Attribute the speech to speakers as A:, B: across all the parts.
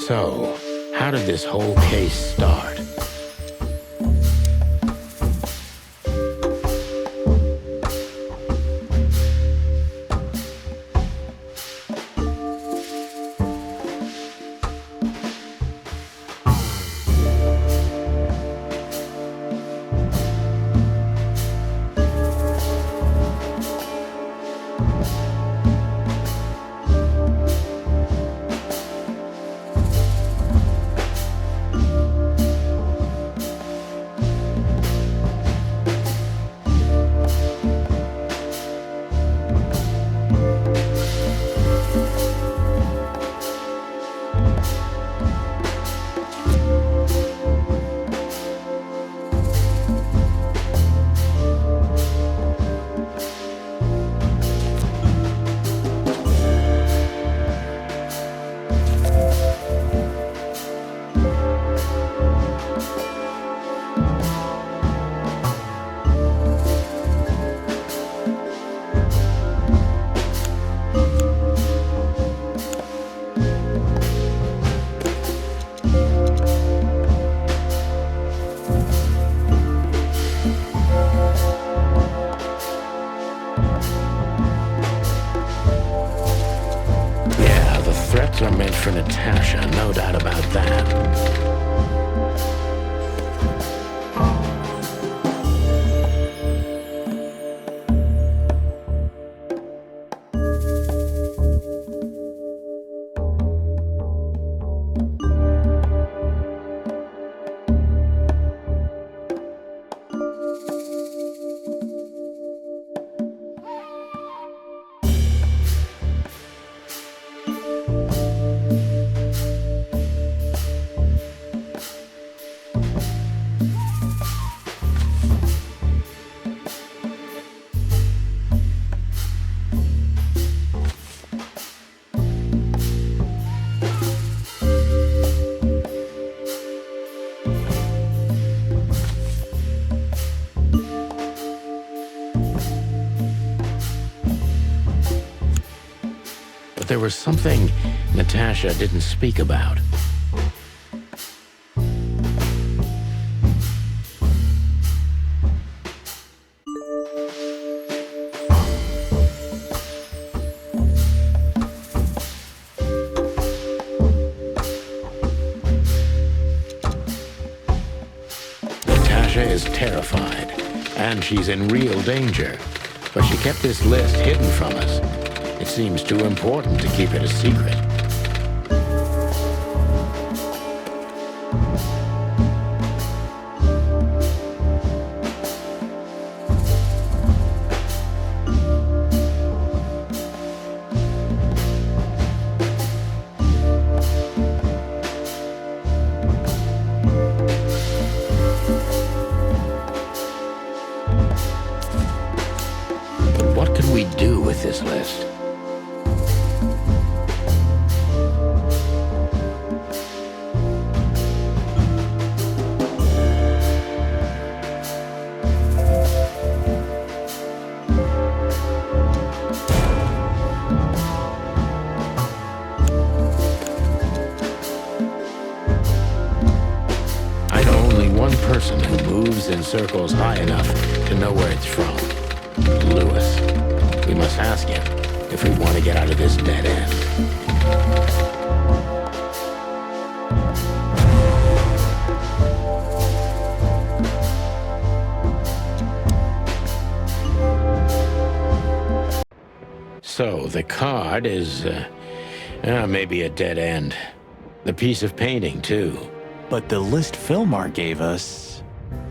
A: So, how did this whole case start? Are meant for Natasha, no doubt about that. There was something Natasha didn't speak about. Natasha is terrified, and she's in real danger, but she kept this list hidden from us. It seems too important to keep it a secret. But what can we do with this list? One person who moves in circles high enough to know where it's from. Lewis. We must ask him if we want to get out of this dead end. So, the card is, maybe a dead end. The piece of painting, too.
B: But the list Philmar gave us...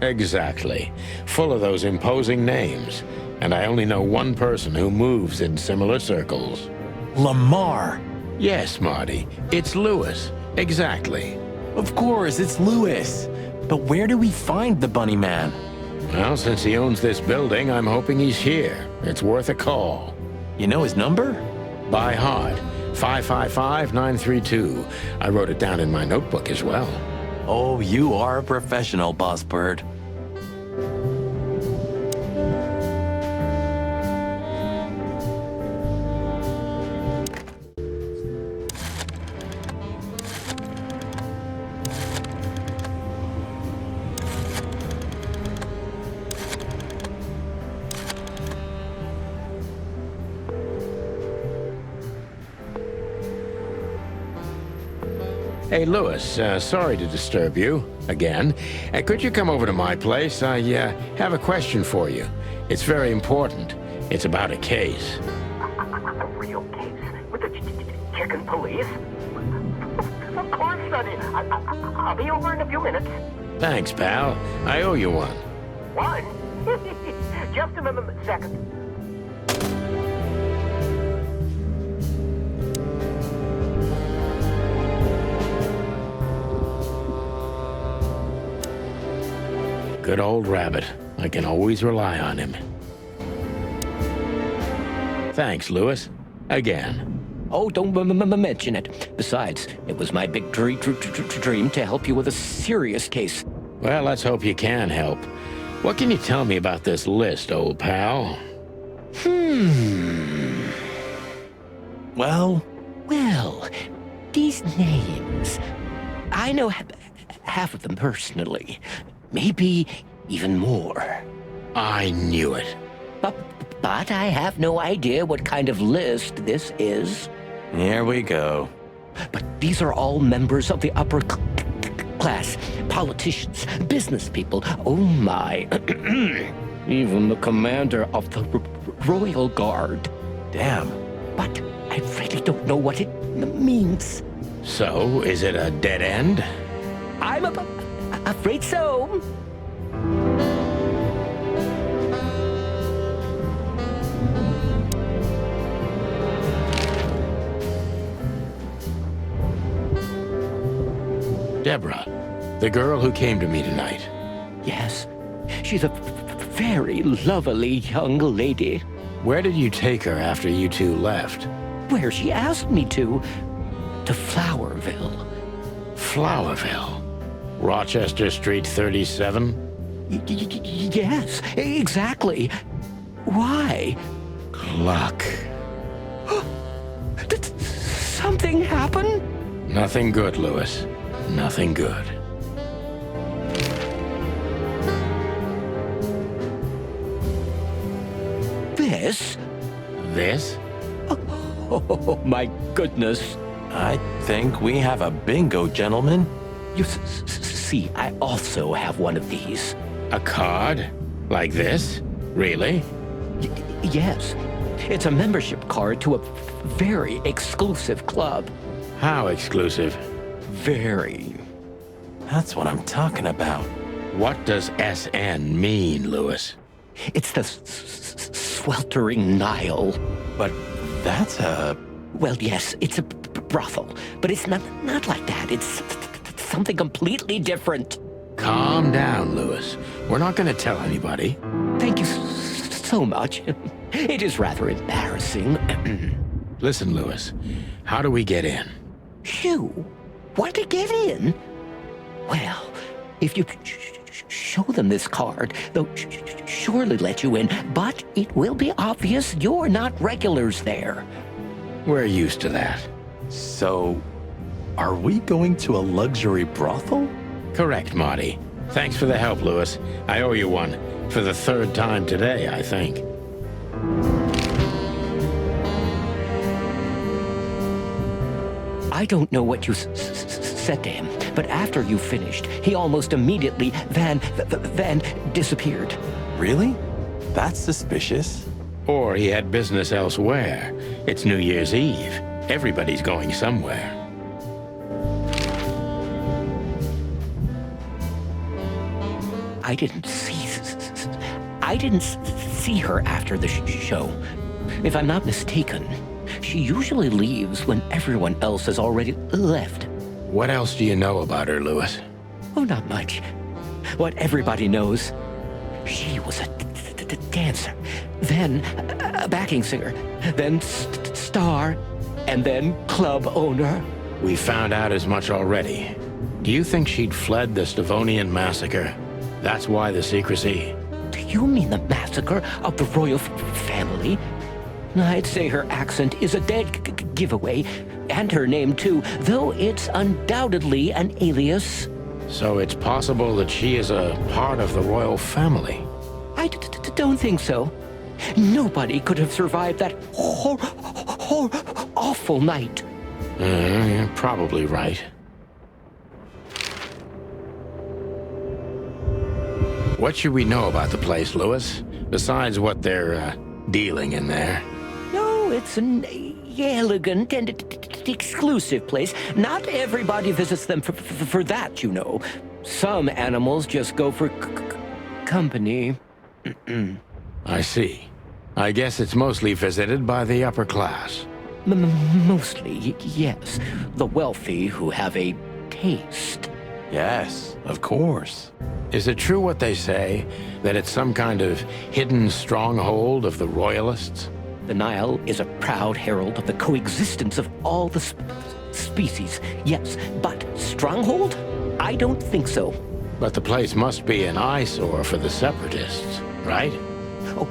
A: Exactly. Full of those imposing names. And I only know one person who moves in similar circles.
B: Lamar!
A: Yes, Marty. It's Lewis. Exactly.
B: Of course, it's Lewis. But where do we find the Bunny Man?
A: Well, since he owns this building, I'm hoping he's here. It's worth a call.
B: You know his number?
A: By heart. 555-932. I wrote it down in my notebook as well.
B: Oh, you are a professional, Boss Bird.
A: Hey, Lewis, sorry to disturb you again. Could you come over to my place? I have a question for you. It's very important. It's about a case.
C: A real case? With the chicken police? Of course, Sonny. I'll be over in a few minutes.
A: Thanks, pal. I owe you one.
C: One? Just a second.
A: Good old Rabbit. I can always rely on him. Thanks, Lewis. Again.
D: Oh, don't mention it. Besides, it was my big dream to help you with a serious case.
A: Well, let's hope you can help. What can you tell me about this list, old pal?
B: Well,
D: These names. I know half of them personally. Maybe even more.
A: I knew it.
D: But I have no idea what kind of list this is.
B: here we go.
D: But these are all members of the upper class, politicians, business people. Oh my. Even the commander of the Royal Guard.
B: Damn.
D: But I really don't know what it means.
A: So, is it a dead end?
D: I'm afraid so.
A: Deborah, the girl who came to me tonight.
D: Yes, she's a very lovely young lady.
A: Where did you take her after you two left?
D: Where she asked me to Flowerville.
A: Flowerville? Rochester Street 37?
D: Yes, exactly. Why?
A: Luck.
D: Did something happen?
A: Nothing good, Lewis. Nothing good.
D: This?
A: This?
D: Oh, my goodness.
B: I think we have a bingo, gentlemen.
D: You see, I also have one of these.
A: A card? Like this? Really?
D: Yes. It's a membership card to a very exclusive club.
A: How exclusive?
D: Very.
B: That's what I'm talking about.
A: What does SN mean, Lewis?
D: It's the sweltering Nile.
B: But that's a...
D: Well, yes, it's a brothel, but it's not like that. It's something completely different.
A: Calm down, Lewis. We're not going to tell anybody.
D: Thank you so much. It is rather embarrassing.
A: Listen, Lewis, how do we get in?
D: You want to get in? Well, if you show them this card, they'll surely let you in, but it will be obvious you're not regulars there.
A: We're used to that.
B: So, are we going to a luxury brothel?
A: Correct, Marty. Thanks for the help, Lewis. I owe you one. For the third time today, I think.
D: I don't know what you said to him, but after you finished, he almost immediately van disappeared.
B: Really? That's suspicious.
A: Or he had business elsewhere. It's New Year's Eve. Everybody's going somewhere.
D: I didn't see her after the show. If I'm not mistaken, she usually leaves when everyone else has already left.
A: What else do you know about her, Lewis?
D: Oh, not much. What everybody knows. She was a dancer, then a backing singer, then star, and then club owner.
A: We found out as much already. Do you think she'd fled the Stavonian massacre? That's why the secrecy.
D: Do you mean the massacre of the royal family? I'd say her accent is a dead giveaway, and her name too, though it's undoubtedly an alias.
A: So it's possible that she is a part of the royal family.
D: I don't think so. Nobody could have survived that awful night.
A: You're probably right. What should we know about the place, Lewis? Besides what they're dealing in there?
D: No, it's an elegant and exclusive place. Not everybody visits them for that, you know. Some animals just go for company.
A: I see. I guess it's mostly visited by the upper class.
D: Mostly, yes. The wealthy who have a taste.
B: Yes, of course.
A: Is it true what they say, that it's some kind of hidden stronghold of the royalists?
D: The Nile is a proud herald of the coexistence of all the species, yes, but stronghold? I don't think so.
A: But the place must be an eyesore for the separatists, right?
D: Oh,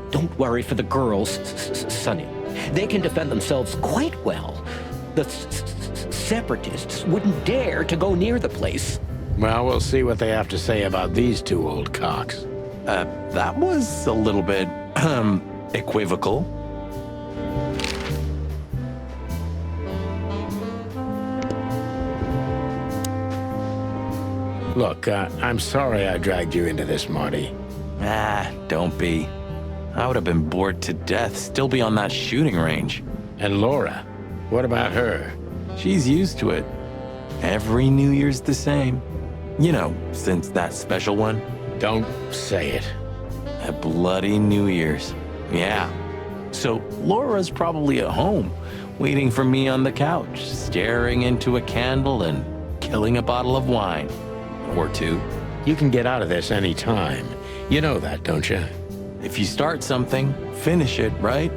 D: don't worry for the girls, Sonny. They can defend themselves quite well. The separatists wouldn't dare to go near the place.
A: Well, we'll see what they have to say about these two old cocks.
B: That was a little bit, equivocal.
A: Look, I'm sorry I dragged you into this, Marty.
B: Don't be. I would have been bored to death, still be on that shooting range.
A: And Laura, what about her?
B: She's used to it. Every New Year's the same. You know, since that special one.
A: Don't say it.
B: A bloody New Year's. Yeah. So Laura's probably at home, waiting for me on the couch, staring into a candle and killing a bottle of wine. Or two.
A: You can get out of this any time. You know that, don't you?
B: If you start something, finish it, right?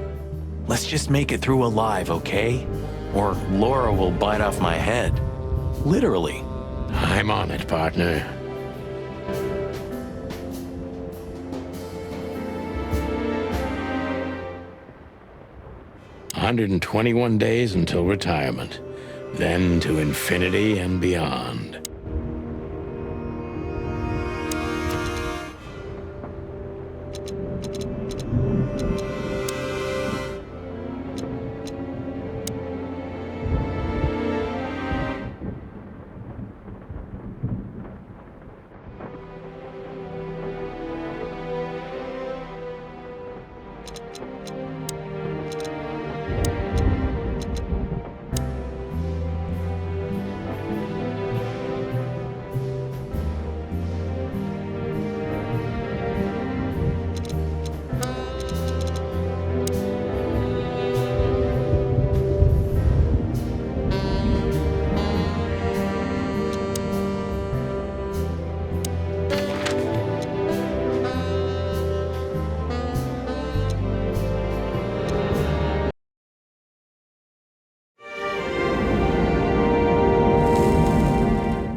B: Let's just make it through alive, okay? Or Laura will bite off my head. Literally.
A: I'm on it, partner. "121 days until retirement, then to infinity and beyond."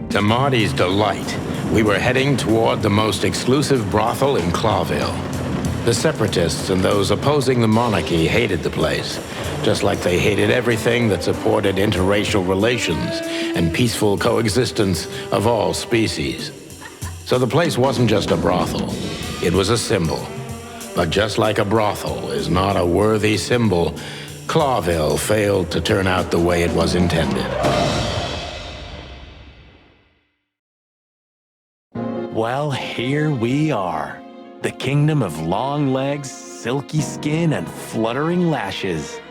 A: To Marty's delight, we were heading toward the most exclusive brothel in Clawville. The separatists and those opposing the monarchy hated the place, just like they hated everything that supported interracial relations and peaceful coexistence of all species. So the place wasn't just a brothel, it was a symbol. But just like a brothel is not a worthy symbol, Clawville failed to turn out the way it was intended.
B: Well, here we are. The kingdom of long legs, silky skin, and fluttering lashes.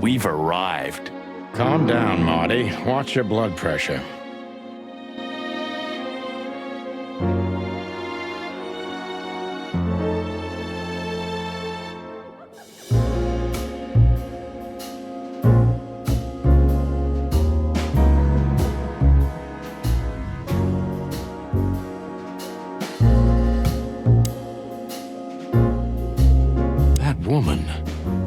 B: We've arrived.
A: Calm down, Marty. Watch your blood pressure. Woman,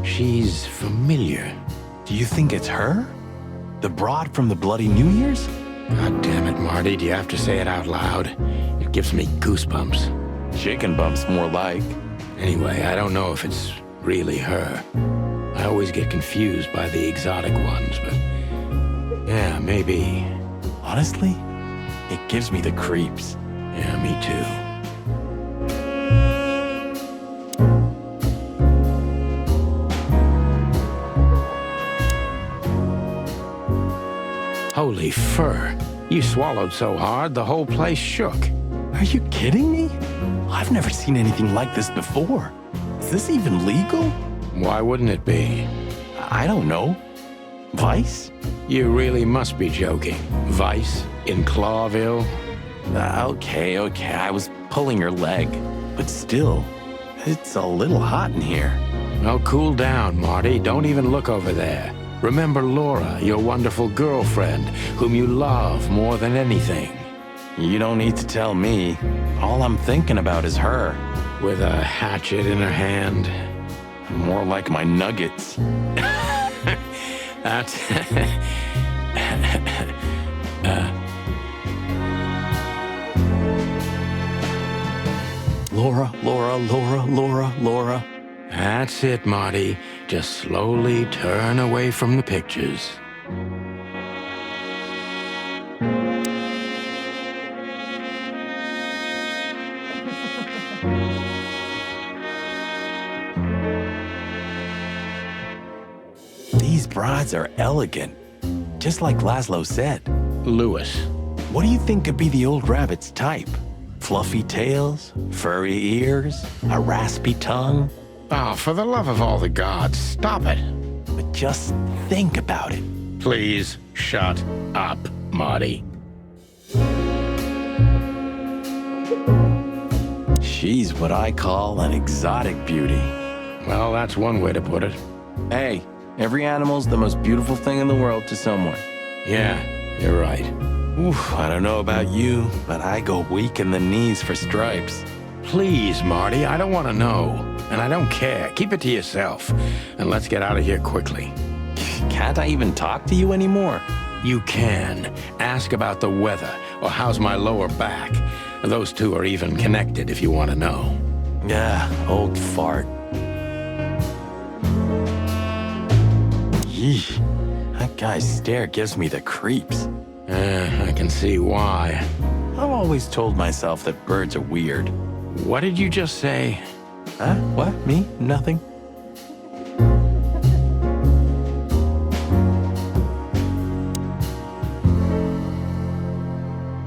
A: she's familiar.
B: Do you think it's her? The broad from the Bloody New Year's?
A: God damn it, Marty, do you have to say it out loud? It gives me goosebumps.
B: Chicken bumps, more like.
A: Anyway, I don't know if it's really her. I always get confused by the exotic ones, but yeah, maybe.
B: Honestly, it gives me the creeps.
A: Yeah, me too. Holy fur. You swallowed so hard, the whole place shook.
B: Are you kidding me? I've never seen anything like this before. Is this even legal?
A: Why wouldn't it be?
B: I don't know. Vice?
A: You really must be joking. Vice in Clawville?
B: Okay, I was pulling your leg. But still, it's a little hot in here.
A: Oh, cool down, Marty. Don't even look over there. Remember Laura, your wonderful girlfriend, whom you love more than anything.
B: You don't need to tell me. All I'm thinking about is her.
A: With a hatchet in her hand.
B: More like my nuggets.
A: That's...
B: Laura.
A: That's it, Marty. Just slowly turn away from the pictures.
B: These brides are elegant, just like Laszlo said.
A: Lewis.
B: What do you think could be the old rabbit's type? Fluffy tails, furry ears, a raspy tongue?
A: Oh, for the love of all the gods, stop it.
B: But just think about it.
A: Please shut up, Marty.
B: She's what I call an exotic beauty.
A: Well, that's one way to put it.
B: Hey, every animal's the most beautiful thing in the world to someone.
A: Yeah, you're right.
B: Oof, I don't know about you, but I go weak in the knees for stripes.
A: Please, Marty, I don't want to know. And I don't care. Keep it to yourself. And let's get out of here quickly.
B: Can't I even talk to you anymore?
A: You can. Ask about the weather, or how's my lower back. Those two are even connected if you want to know.
B: Yeah, old fart. Yeesh, that guy's stare gives me the creeps.
A: I can see why.
B: I've always told myself that birds are weird.
A: What did you just say?
B: Huh? What? Me? Nothing.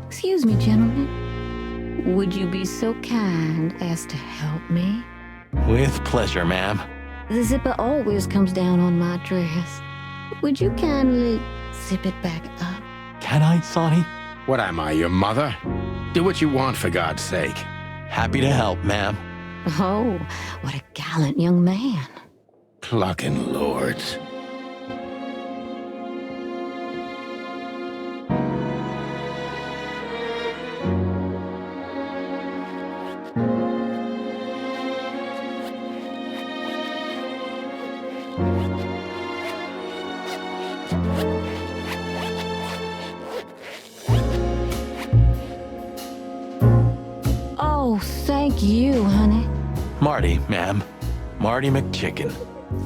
E: Excuse me, gentlemen. Would you be so kind as to help me?
B: With pleasure, ma'am.
E: The zipper always comes down on my dress. Would you kindly zip it back up?
B: Can I, Sonny?
A: What am I, your mother? Do what you want, for God's sake.
B: Happy to help, ma'am.
E: Oh, what a gallant young man.
A: Clucking lords.
E: Oh, thank you, honey.
B: Marty, ma'am. Marty McChicken.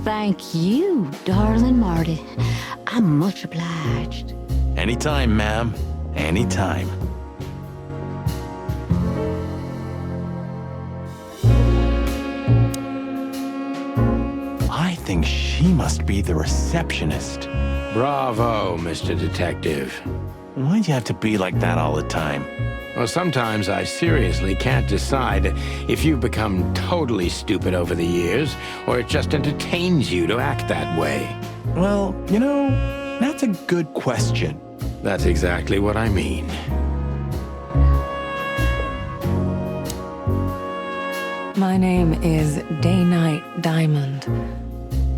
E: Thank you, darling Marty. I'm much obliged.
B: Anytime, ma'am. Anytime. I think she must be the receptionist.
A: Bravo, Mr. Detective.
B: Why'd you have to be like that all the time?
A: Well, sometimes I seriously can't decide if you've become totally stupid over the years, or it just entertains you to act that way.
B: Well, you know, that's a good question.
A: That's exactly what I mean.
F: My name is Day-Night Diamond.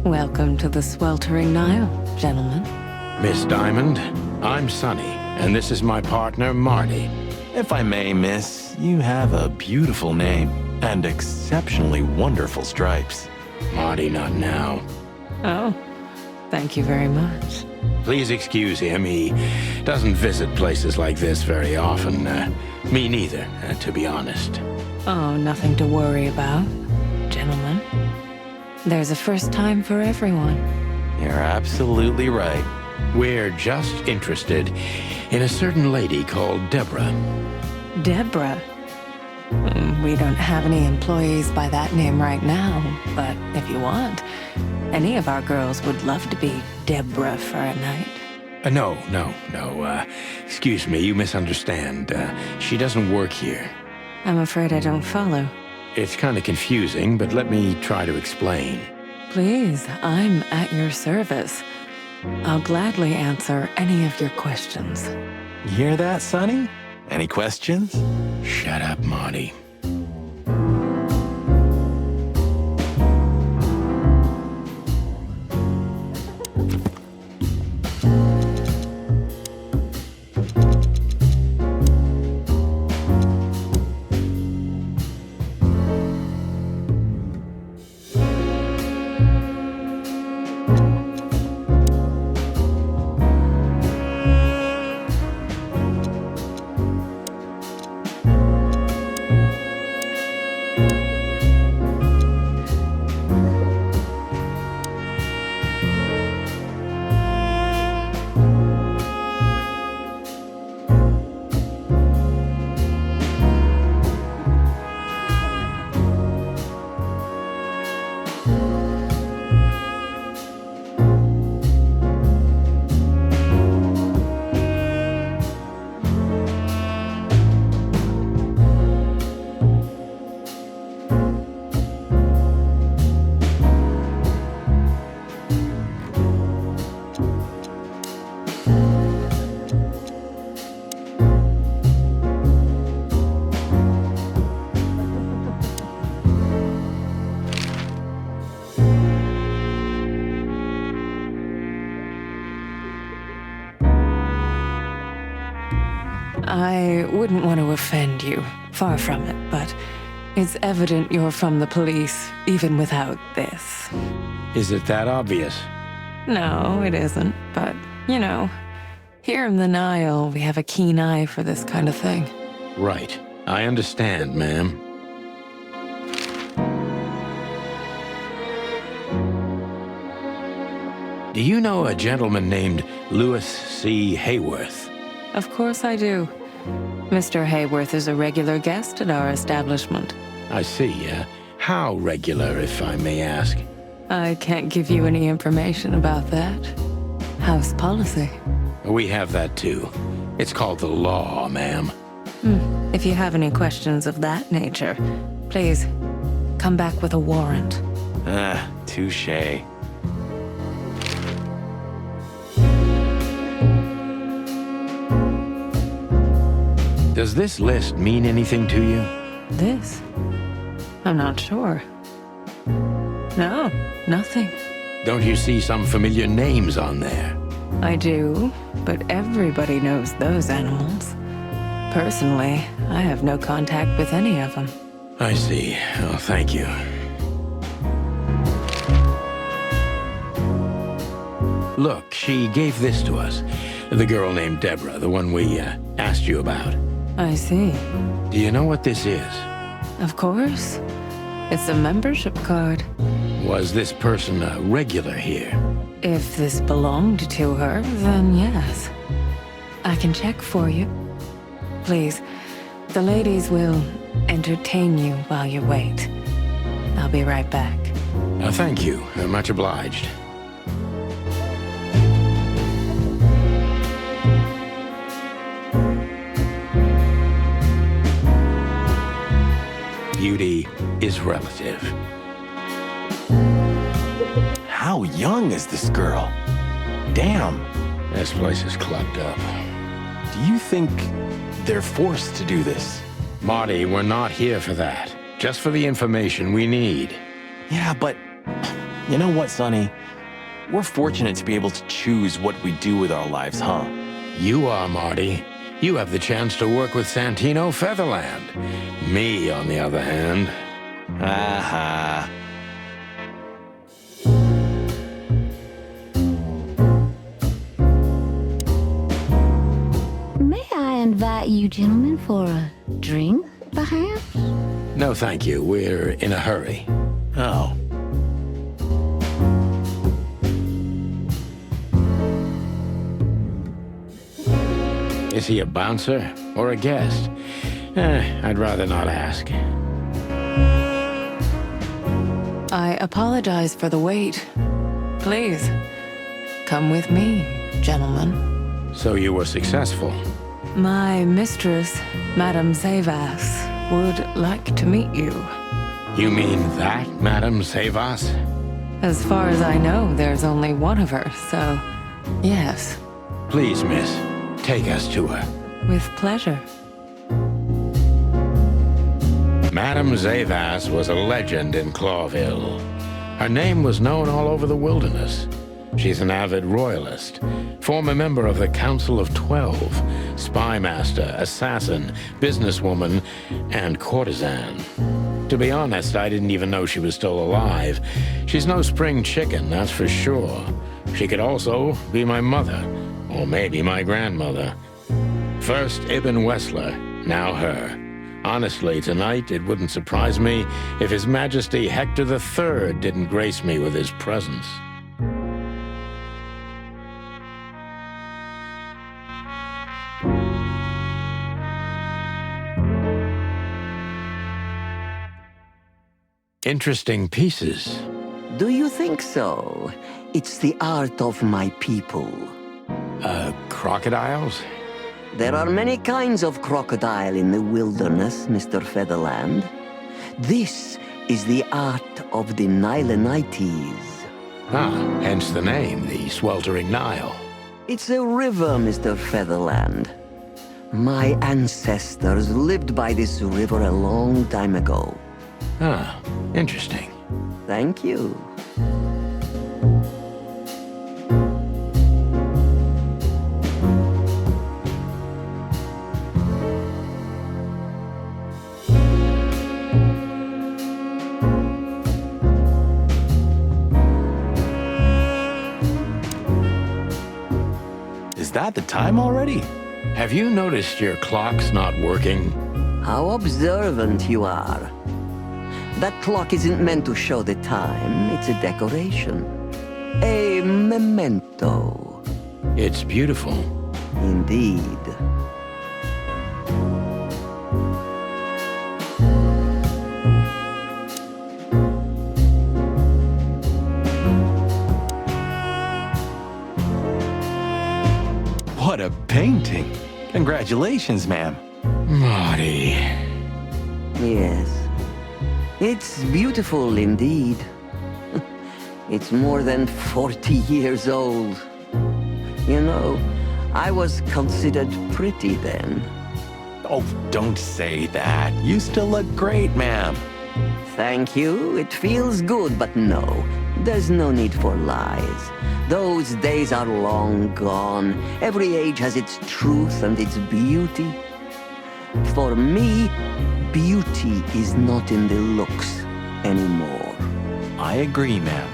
F: Welcome to the sweltering Nile, gentlemen.
A: Miss Diamond, I'm Sonny, and this is my partner, Marty.
B: If I may, miss, you have a beautiful name and exceptionally wonderful stripes.
A: Marty, not now.
F: Oh, thank you very much.
A: Please excuse him. He doesn't visit places like this very often. Me neither, to be honest.
F: Oh, nothing to worry about, gentlemen. There's a first time for everyone.
B: You're absolutely right.
A: We're just interested in a certain lady called Deborah.
F: Deborah. We don't have any employees by that name right now, but if you want, any of our girls would love to be Deborah for a night.
A: No. Excuse me, you misunderstand. She doesn't work here.
F: I'm afraid I don't follow.
A: It's kind of confusing, but let me try to explain.
F: Please, I'm at your service. I'll gladly answer any of your questions.
B: You hear that, Sonny? Any questions?
A: Shut up, Marty.
F: I wouldn't want to offend you, far from it, but it's evident you're from the police, even without this.
A: Is it that obvious?
F: No, it isn't, but, you know, here in the Nile, we have a keen eye for this kind of thing.
A: Right. I understand, ma'am. Do you know a gentleman named Louis C. Hayworth?
F: Of course I do. Mr. Hayworth is a regular guest at our establishment.
A: I see. How regular, if I may ask?
F: I can't give you any information about that. House policy.
A: We have that too. It's called the law, ma'am.
F: If you have any questions of that nature, please come back with a warrant.
B: Touche.
A: Does this list mean anything to you?
F: This? I'm not sure. No, nothing.
A: Don't you see some familiar names on there?
F: I do, but everybody knows those animals. Personally, I have no contact with any of them.
A: I see. Oh, thank you. Look, she gave this to us. The girl named Deborah, the one we asked you about.
F: I see.
A: Do you know what this is?
F: Of course. It's a membership card.
A: Was this person a regular here?
F: If this belonged to her, then yes. I can check for you. Please, the ladies will entertain you while you wait. I'll be right back.
A: Thank you. Much obliged. Beauty is relative.
B: How young is this girl? Damn.
A: This place is clubbed up.
B: Do you think they're forced to do this?
A: Marty, we're not here for that. Just for the information we need.
B: Yeah, but you know what, Sonny? We're fortunate to be able to choose what we do with our lives, huh?
A: You are, Marty. You have the chance to work with Santino Featherland. Me, on the other hand.
B: Aha.
E: May I invite you gentlemen for a drink, perhaps?
A: No, thank you. We're in a hurry.
B: Oh.
A: Is he a bouncer or a guest? I'd rather not ask.
F: I apologize for the wait. Please, come with me, gentlemen.
A: So you were successful.
F: My mistress, Madame Zavas, would like to meet you.
A: You mean that, Madame Savas?
F: As far as I know, there's only one of her, so yes,
A: Please, miss, take us to her.
F: with pleasure.
A: Madame Zavas was a legend in Clawville. Her name was known all over the wilderness. She's an avid royalist, former member of the Council of 12, spymaster, assassin, businesswoman, and courtesan. To be honest, I didn't even know she was still alive. She's no spring chicken, that's for sure. She could also be my mother, or maybe my grandmother. First Ibn Wessler, now her. Honestly, tonight it wouldn't surprise me if His Majesty Hector III didn't grace me with his presence. Interesting pieces.
G: Do you think so? It's the art of my people.
A: Crocodiles?
G: There are many kinds of crocodile in the wilderness, Mr. Featherland. This is the art of the Nilenites.
A: Ah, hence the name, the sweltering Nile.
G: It's a river, Mr. Featherland. My ancestors lived by this river a long time ago.
A: Ah, interesting.
G: Thank you.
B: Is that the time already?
A: Have you noticed your clock's not working?
G: How observant you are. That clock isn't meant to show the time, it's a decoration. A memento.
A: It's beautiful.
G: Indeed.
B: What a painting! Congratulations, ma'am.
A: Marty.
G: Yes. It's beautiful indeed. It's more than 40 years old. You know, I was considered pretty then.
B: Oh, don't say that. You still look great, ma'am.
G: Thank you. It feels good, but no. There's no need for lies. Those days are long gone. Every age has its truth and its beauty. For me, beauty is not in the looks anymore.
B: I agree, ma'am.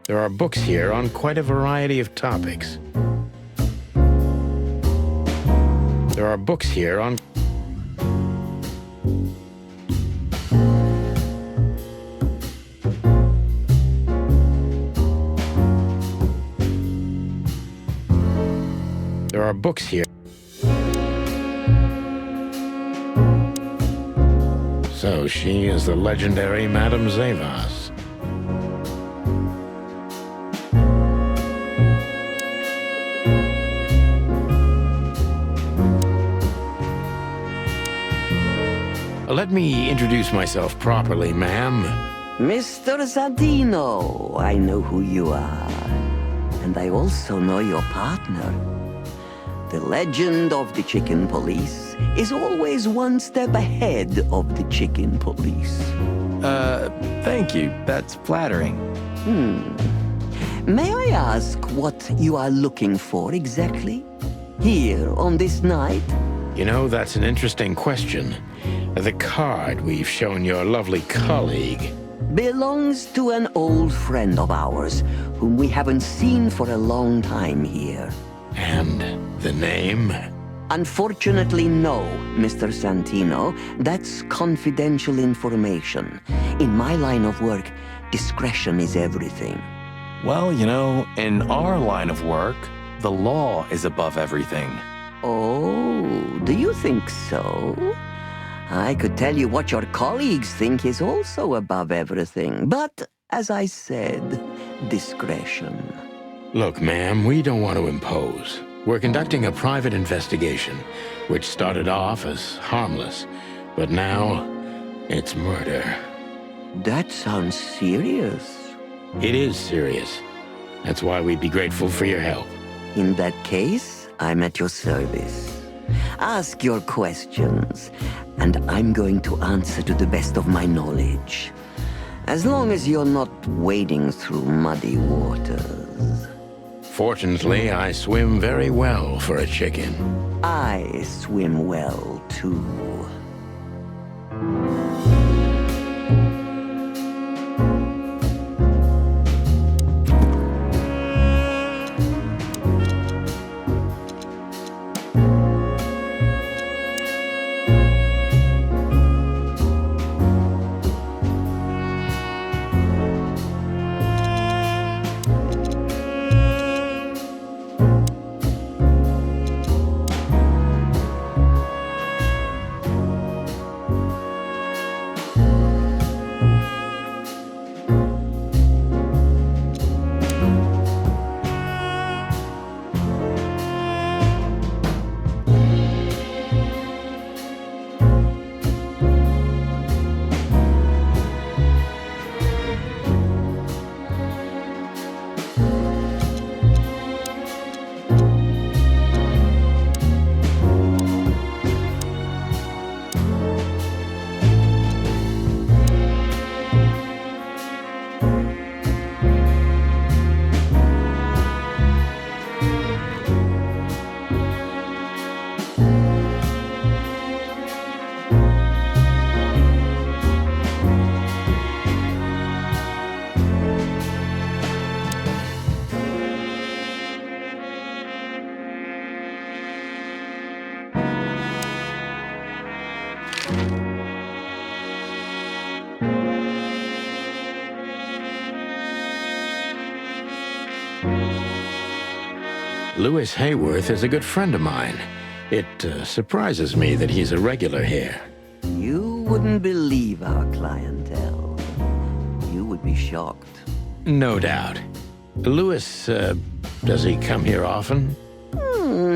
A: There are books here on quite a variety of topics. There are books here on... There are books here. So she is the legendary Madame Zavas. Let me introduce myself properly, ma'am.
G: Mr. Zadino, I know who you are. And I also know your partner. The legend of the chicken police is always one step ahead of the chicken police.
B: Thank you. That's flattering.
G: May I ask what you are looking for exactly? Here on this night?
A: You know, that's an interesting question. The card we've shown your lovely colleague
G: Belongs to an old friend of ours, whom we haven't seen for a long time here.
A: and the name?
G: Unfortunately, no, Mr. Santino. That's confidential information. In my line of work, discretion is everything.
B: Well, you know, in our line of work, the law is above everything.
G: Oh, do you think so? I could tell you what your colleagues think is also above everything, but as I said, discretion.
A: Look, ma'am, we don't want to impose. We're conducting a private investigation, which started off as harmless, but now it's murder.
G: That sounds serious.
A: It is serious. That's why we'd be grateful for your help.
G: In that case, I'm at your service. Ask your questions, and I'm going to answer to the best of my knowledge. As long as you're not wading through muddy waters.
A: Fortunately, I swim very well for a chicken.
G: I swim well, too.
A: Lewis Hayworth is a good friend of mine. It surprises me that he's a regular here.
G: You wouldn't believe our clientele. You would be shocked.
A: No doubt. Lewis, does he come here often?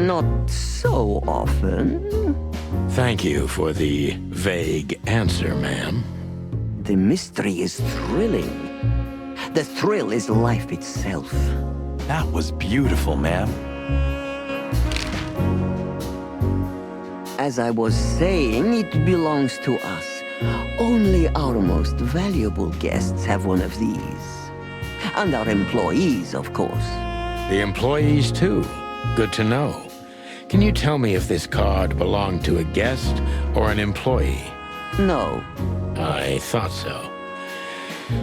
G: Not so often.
A: Thank you for the vague answer, ma'am.
G: The mystery is thrilling. The thrill is life itself.
B: That was beautiful, ma'am.
G: As I was saying, it belongs to us. Only our most valuable guests have one of these. And our employees, of course.
A: The employees, too. Good to know. Can you tell me if this card belonged to a guest or an employee?
G: No.
A: I thought so.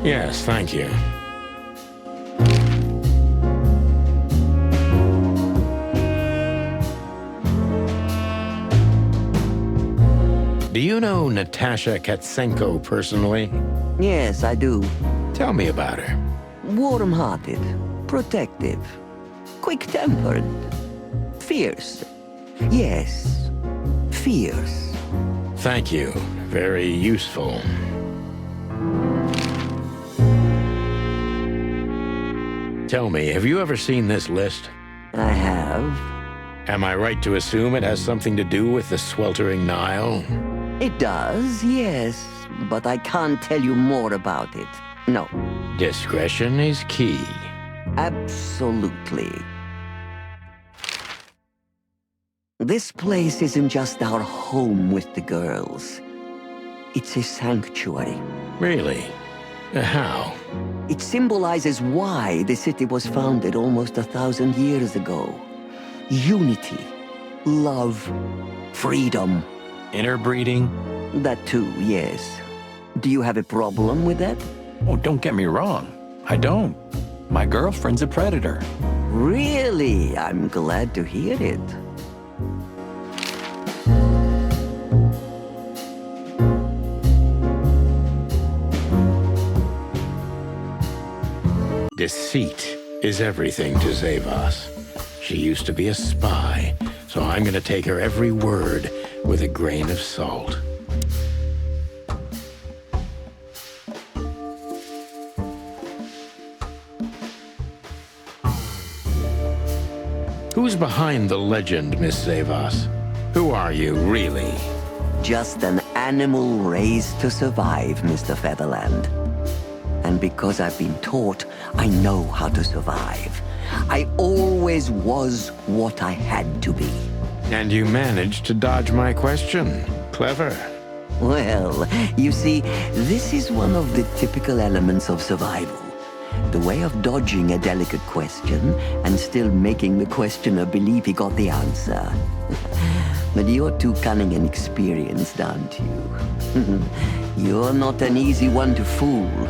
A: Yes, thank you. Do you know Natasha Katsenko personally?
G: Yes, I do.
A: Tell me about her.
G: Warm-hearted, protective, quick-tempered, fierce. Yes, fierce.
A: Thank you. Very useful. Tell me, have you ever seen this list?
G: I have.
A: Am I right to assume it has something to do with the sweltering Nile?
G: It does, yes, but I can't tell you more about it. No.
A: Discretion is key.
G: Absolutely. This place isn't just our home with the girls. It's a sanctuary.
A: Really? How?
G: It symbolizes why the city was founded almost 1,000 years ago. Unity, love, freedom.
B: Interbreeding?
G: That too, yes. Do you have a problem with that?
B: Oh, don't get me wrong. I don't. My girlfriend's a predator.
G: Really? I'm glad to hear it.
A: Deceit is everything to Zavos. She used to be a spy, so I'm gonna take her every word with a grain of salt. Who's behind the legend, Miss Zavas? Who are you, really?
G: Just an animal raised to survive, Mr. Featherland. And because I've been taught, I know how to survive. I always was what I had to be.
A: And you managed to dodge my question. Clever.
G: Well, you see, this is one of the typical elements of survival. The way of dodging a delicate question and still making the questioner believe he got the answer. But you're too cunning and experienced, aren't you? You're not an easy one to fool.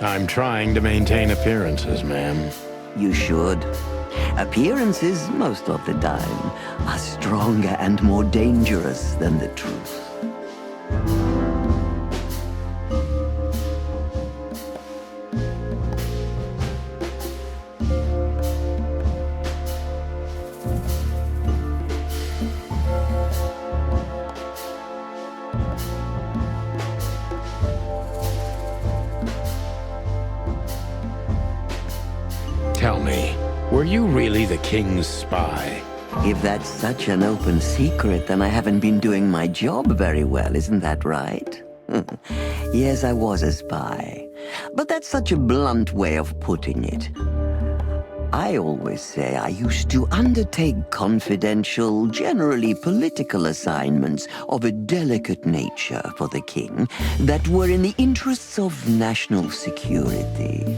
A: I'm trying to maintain appearances, ma'am.
G: You should. Appearances, most of the time, are stronger and more dangerous than the truth.
A: Tell me, were you really the king's spy?
G: If that's such an open secret, then I haven't been doing my job very well, isn't that right? Yes, I was a spy. But that's such a blunt way of putting it. I always say I used to undertake confidential, generally political assignments of a delicate nature for the king that were in the interests of national security.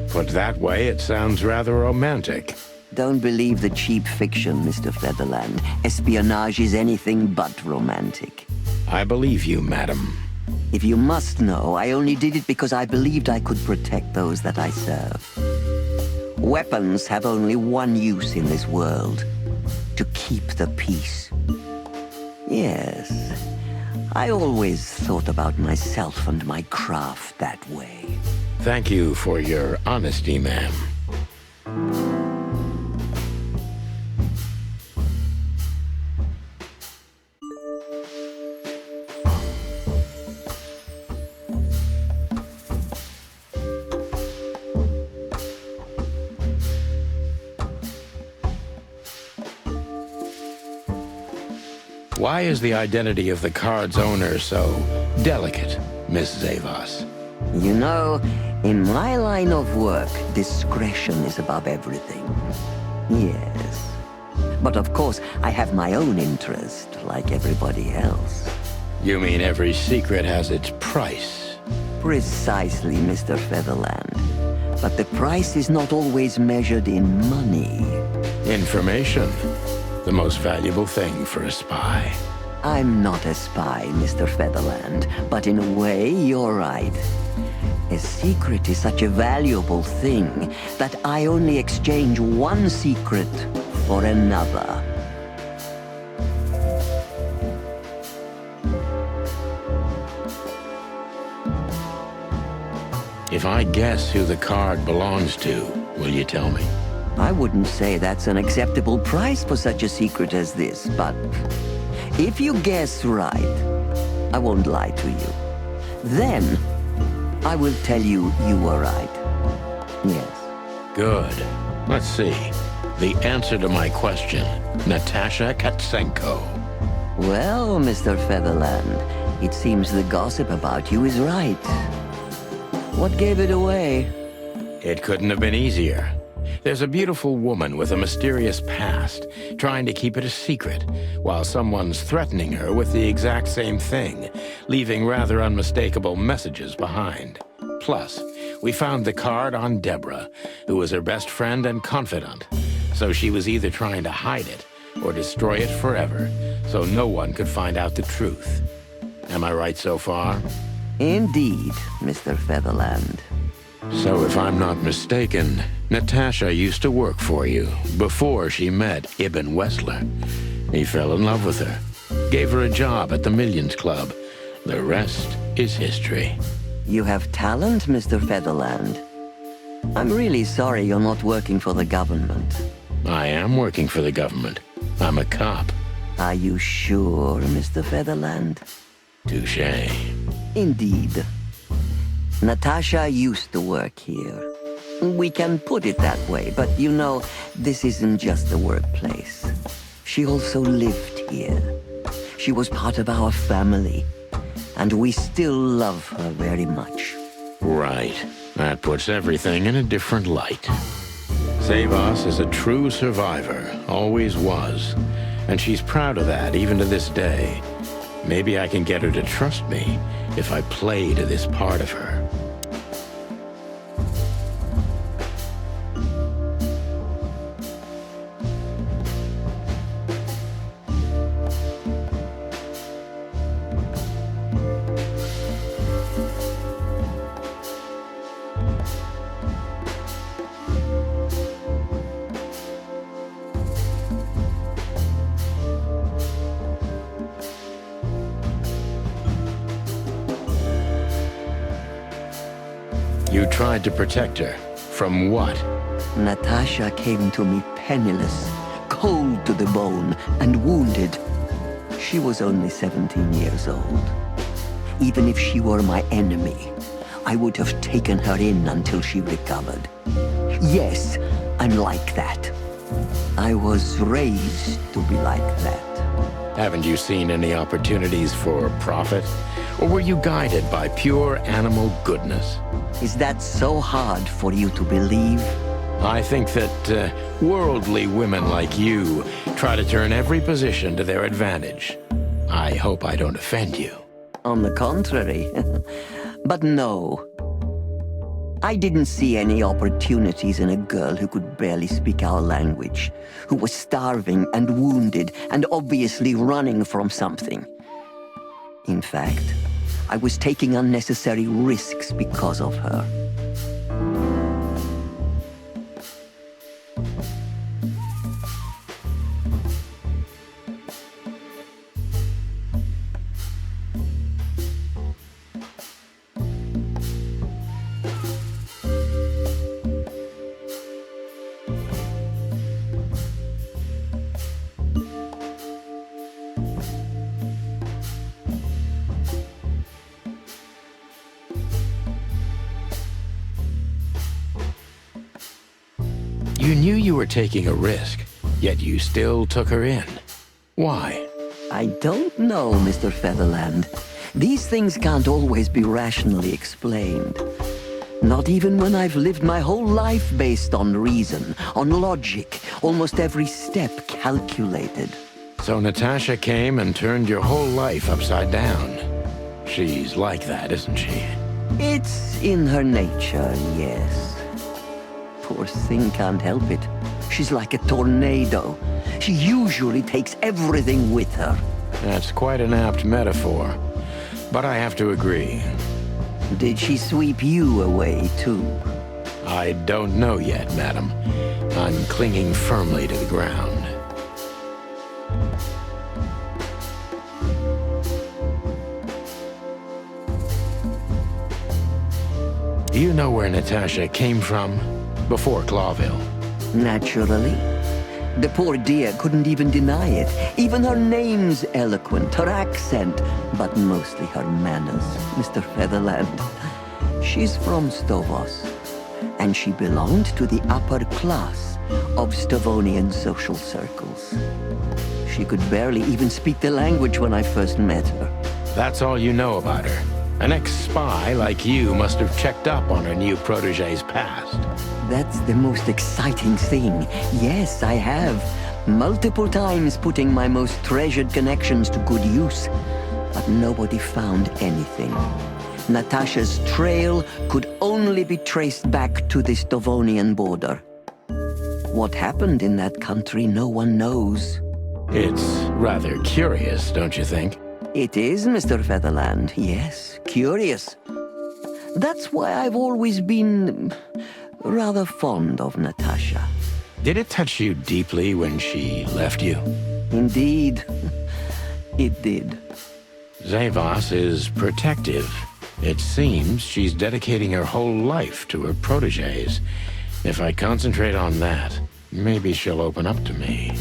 A: Put that way, it sounds rather romantic.
G: Don't believe the cheap fiction, Mr. Featherland. Espionage is anything but romantic.
A: I believe you, madam.
G: If you must know, I only did it because I believed I could protect those that I serve. Weapons have only one use in this world: to keep the peace. Yes, I always thought about myself and my craft that way.
A: Thank you for your honesty, ma'am. Why is the identity of the card's owner so delicate, Miss Zavas?
G: You know, in my line of work, discretion is above everything. Yes. But of course, I have my own interest, like everybody else.
A: You mean every secret has its price?
G: Precisely, Mr. Featherland. But the price is not always measured in money.
A: Information. The most valuable thing for a spy.
G: I'm not a spy, Mr. Featherland, but in a way, you're right. A secret is such a valuable thing that I only exchange one secret for another.
A: If I guess who the card belongs to, will you tell me?
G: I wouldn't say that's an acceptable price for such a secret as this, but if you guess right, I won't lie to you. Then, I will tell you you were right. Yes.
A: Good. Let's see. The answer to my question, Natasha Katsenko.
G: Well, Mr. Featherland, it seems the gossip about you is right. What gave it away?
A: It couldn't have been easier. There's a beautiful woman with a mysterious past, trying to keep it a secret, while someone's threatening her with the exact same thing, leaving rather unmistakable messages behind. Plus, we found the card on Deborah, who was her best friend and confidant, so she was either trying to hide it or destroy it forever, so no one could find out the truth. Am I right so far?
G: Indeed, Mr. Featherland.
A: So if I'm not mistaken, Natasha used to work for you before she met Ibn Wessler. He fell in love with her, gave her a job at the Millions Club. The rest is history.
G: You have talent, Mr. Featherland. I'm really sorry you're not working for the government.
A: I am working for the government. I'm a cop.
G: Are you sure, Mr. Featherland?
A: Touché.
G: Indeed. Natasha used to work here. We can put it that way, but you know, this isn't just a workplace. She also lived here. She was part of our family, and we still love her very much.
A: Right. That puts everything in a different light. Zavos is a true survivor, always was. And she's proud of that, even to this day. Maybe I can get her to trust me if I play to this part of her. You tried to protect her. From what?
G: Natasha came to me penniless, cold to the bone, and wounded. She was only 17 years old. Even if she were my enemy, I would have taken her in until she recovered. Yes, I'm like that. I was raised to be like that.
A: Haven't you seen any opportunities for profit? Or were you guided by pure animal goodness?
G: Is that so hard for you to believe?
A: I think that worldly women like you try to turn every position to their advantage. I hope I don't offend you.
G: On the contrary. But no. I didn't see any opportunities in a girl who could barely speak our language, who was starving and wounded and obviously running from something. In fact, I was taking unnecessary risks because of her.
A: You knew you were taking a risk, yet you still took her in. Why?
G: I don't know, Mr. Featherland. These things can't always be rationally explained. Not even when I've lived my whole life based on reason, on logic, almost every step calculated.
A: So Natasha came and turned your whole life upside down. She's like that, isn't she?
G: It's in her nature, yes. Poor thing can't help it. She's like a tornado. She usually takes everything with her.
A: That's quite an apt metaphor. But I have to agree.
G: Did she sweep you away, too?
A: I don't know yet, madam. I'm clinging firmly to the ground. Do you know where Natasha came from? Before Clawville.
G: Naturally. The poor dear couldn't even deny it. Even her name's eloquent, her accent, but mostly her manners, Mr. Featherland. She's from Stovos, and she belonged to the upper class of Stovonian social circles. She could barely even speak the language when I first met her.
A: That's all you know about her. An ex-spy like you must have checked up on her new protege's past.
G: That's the most exciting thing. Yes, I have. Multiple times putting my most treasured connections to good use. But nobody found anything. Natasha's trail could only be traced back to the Stovonian border. What happened in that country, no one knows.
A: It's rather curious, don't you think?
G: It is, Mr. Featherland. Yes, curious. That's why I've always been rather fond of Natasha.
A: Did it touch you deeply when she left you?
G: Indeed, it did.
A: Zavos is protective. It seems she's dedicating her whole life to her proteges. If I concentrate on that, Maybe she'll open up to me.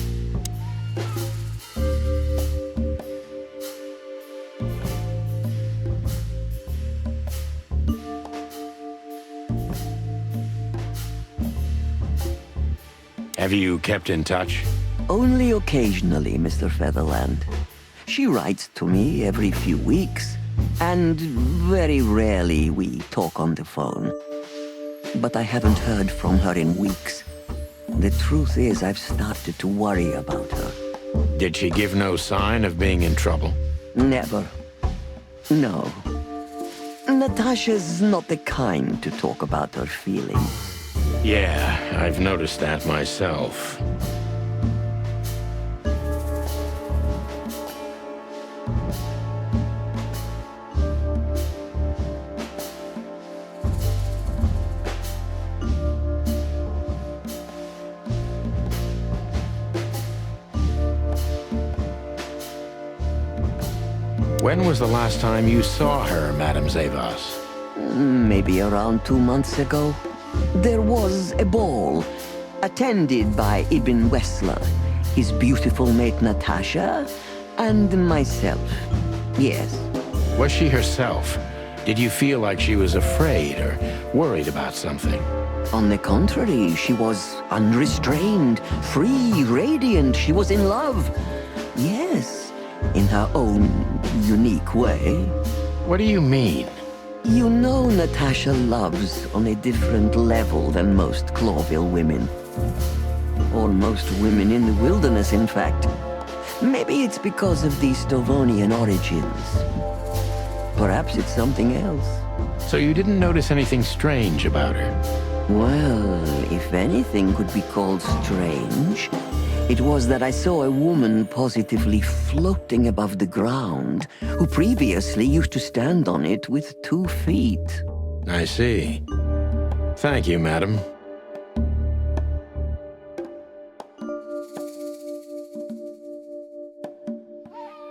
A: Have you kept in touch?
G: Only occasionally, Mr. Featherland. She writes to me every few weeks, and very rarely we talk on the phone. But I haven't heard from her in weeks. The truth is, I've started to worry about her.
A: Did she give no sign of being in trouble?
G: Never. No. Natasha's not the kind to talk about her feelings.
A: Yeah, I've noticed that myself. When was the last time you saw her, Madame Zavas?
G: Maybe around 2 months ago. There was a ball, attended by Ibn Wessler, his beautiful mate Natasha, and myself. Yes.
A: Was she herself? Did you feel like she was afraid or worried about something?
G: On the contrary, she was unrestrained, free, radiant. She was in love. Yes, in her own unique way.
A: What do you mean?
G: You know Natasha loves on a different level than most Clawville women. Or most women in the wilderness, in fact. Maybe it's because of the Stovonian origins. Perhaps it's something else.
A: So you didn't notice anything strange about her?
G: Well, if anything could be called strange, it was that I saw a woman positively floating above the ground, who previously used to stand on it with 2 feet.
A: I see. Thank you, madam.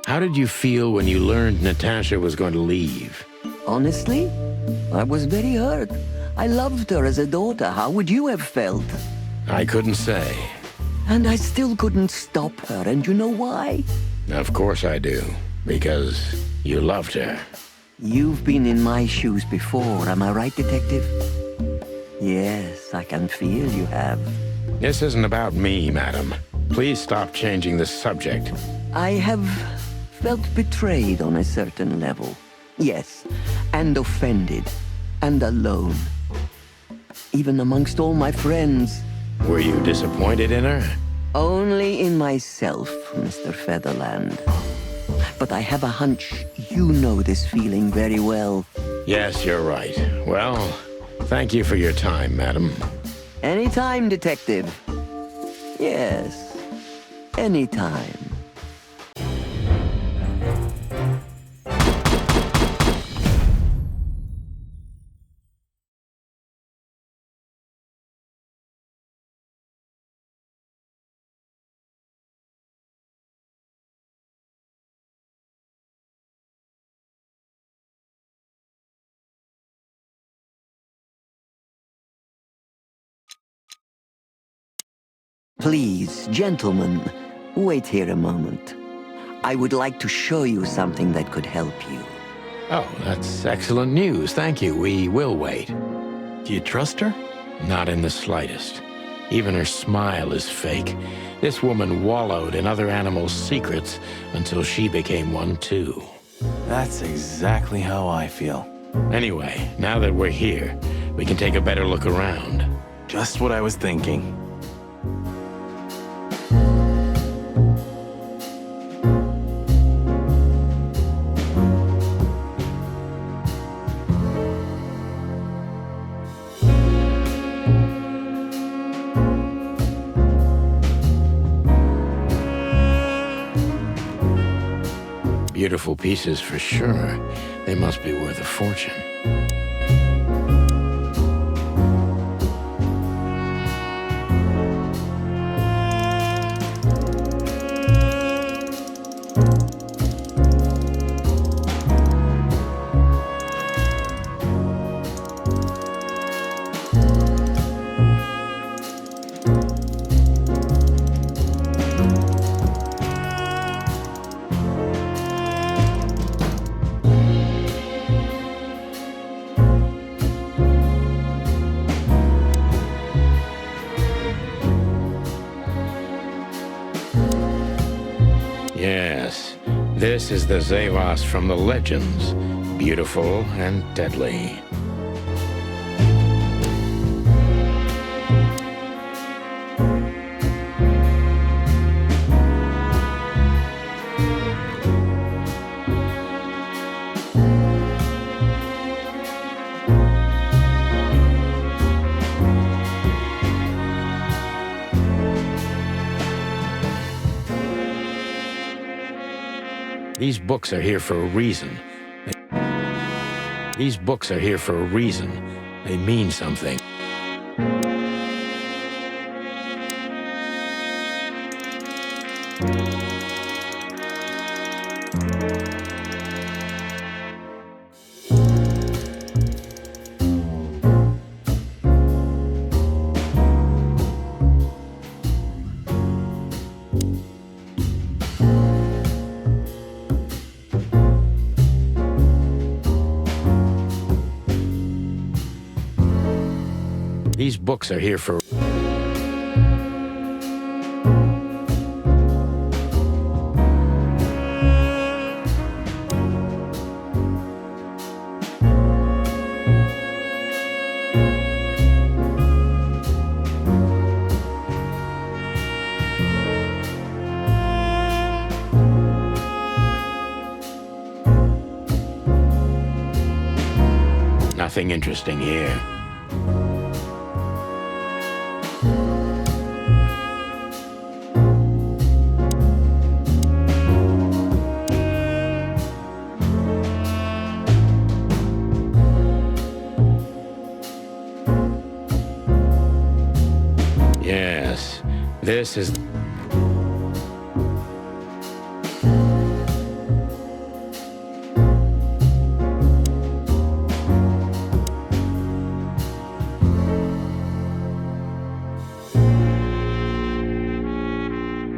A: How did you feel when you learned Natasha was going to leave?
G: Honestly, I was very hurt. I loved her as a daughter. How would you have felt?
A: I couldn't say.
G: And I still couldn't stop her, and you know why?
A: Of course I do. Because you loved her.
G: You've been in my shoes before, am I right, Detective? Yes, I can feel you have.
A: This isn't about me, madam. Please stop changing the subject.
G: I have felt betrayed on a certain level. Yes, and offended, and alone. Even amongst all my friends.
A: Were you disappointed in her?
G: Only in myself, Mr. Featherland. But I have a hunch you know this feeling very well.
A: Yes, you're right. Well, thank you for your time, madam.
G: Anytime, Detective. Yes, anytime. Please, gentlemen, wait here a moment. I would like to show you something that could help you.
A: Oh, that's excellent news. Thank you. We will wait.
B: Do you trust her?
A: Not in the slightest. Even her smile is fake. This woman wallowed in other animals' secrets until she became one too.
B: That's exactly how I feel.
A: Anyway, now that we're here, we can take a better look around.
B: Just what I was thinking.
A: Beautiful pieces for sure. They must be worth a fortune. This is the Zavas from the legends, beautiful and deadly. These books are here for a reason. These books are here for a reason. They mean something. These books are here for... Nothing interesting here. Yes, this is...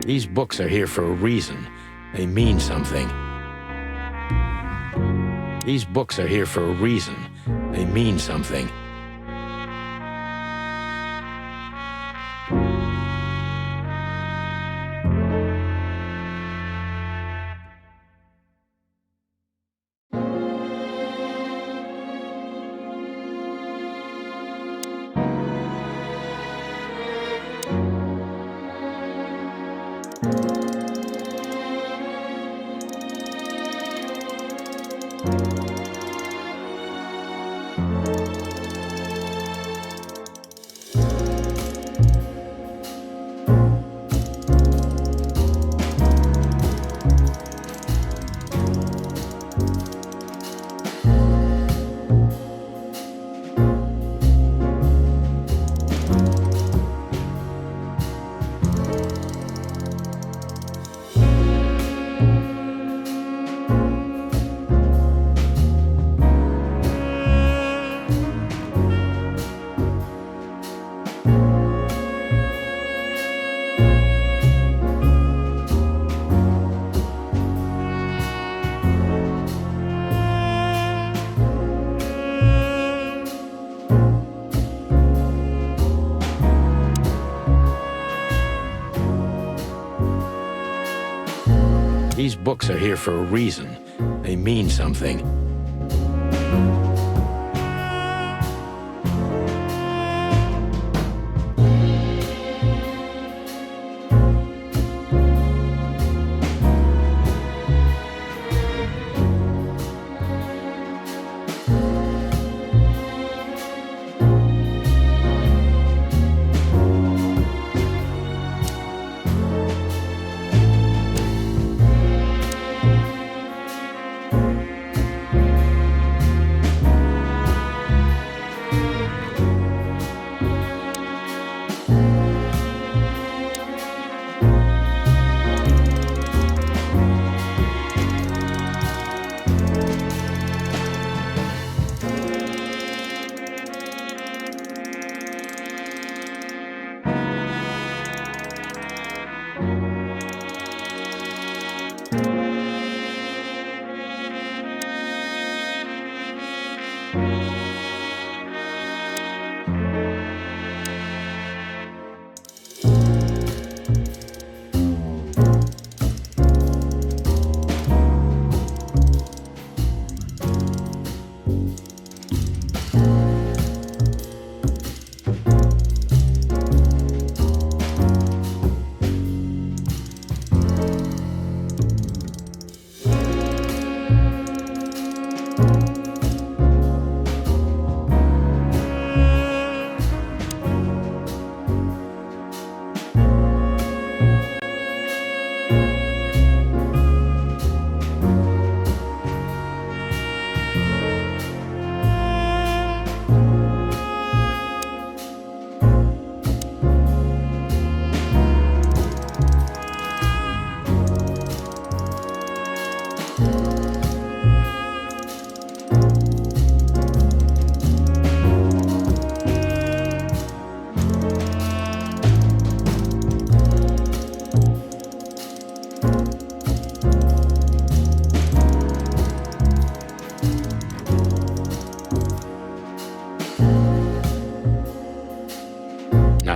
A: These books are here for a reason. They mean something. These books are here for a reason. They mean something. These books are here for a reason. They mean something.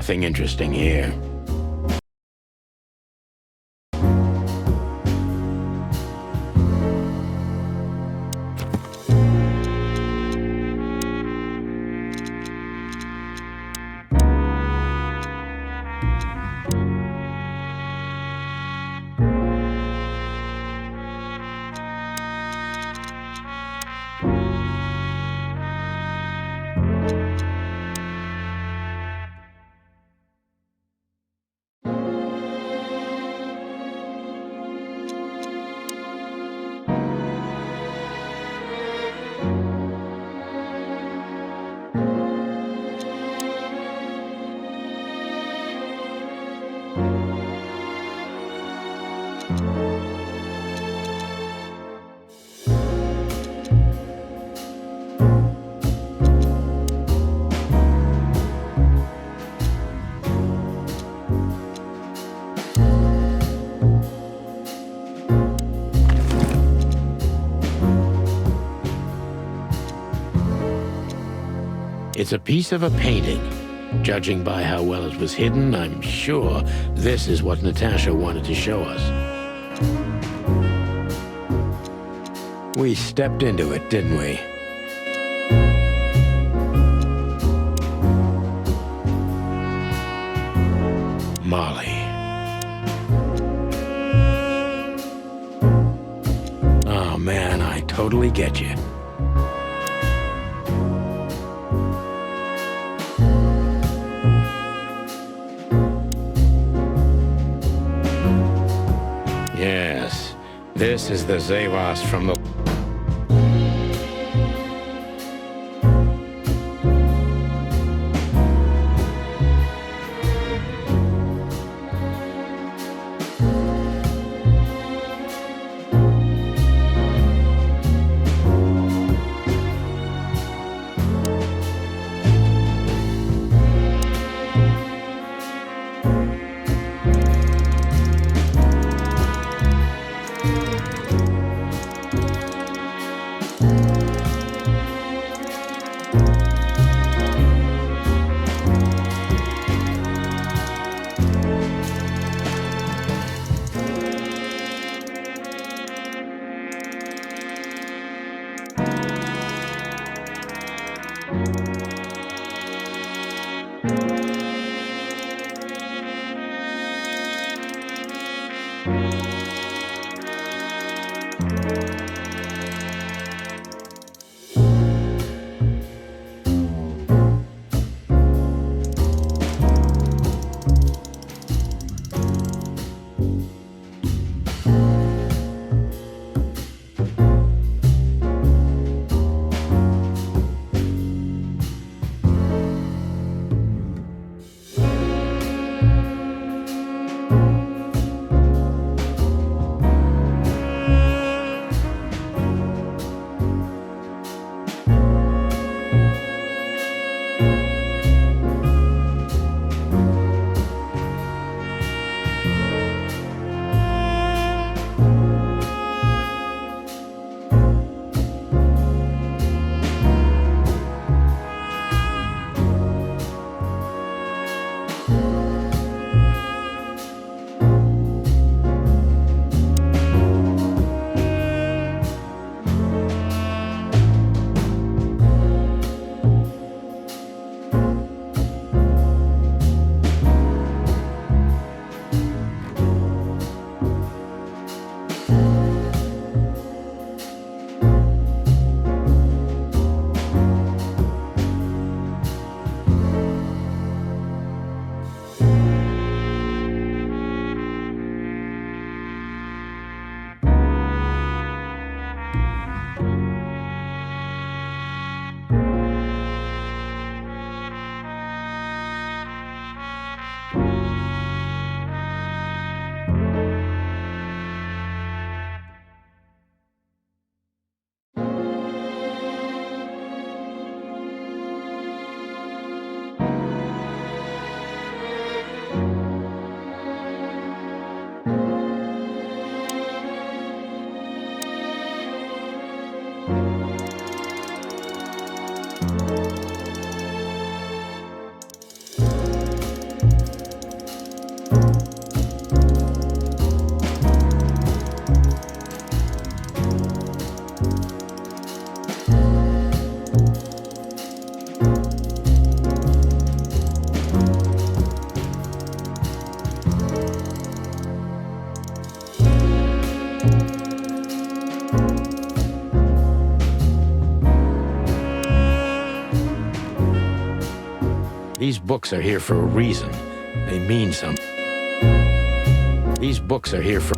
A: nothing interesting here. It's a piece of a painting. Judging by how well it was hidden, I'm sure this is what Natasha wanted to show us. We stepped into it, didn't we? Molly. Oh man, I totally get you. Yes, this is the Zavas from the... These books are here for a reason. They mean something. These books are here for...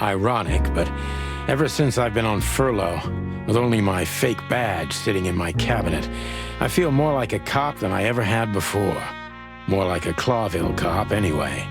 A: Ironic, but ever since I've been on furlough, with only my fake badge sitting in my cabinet, I feel more like a cop than I ever had before. More like a Clawville cop, anyway.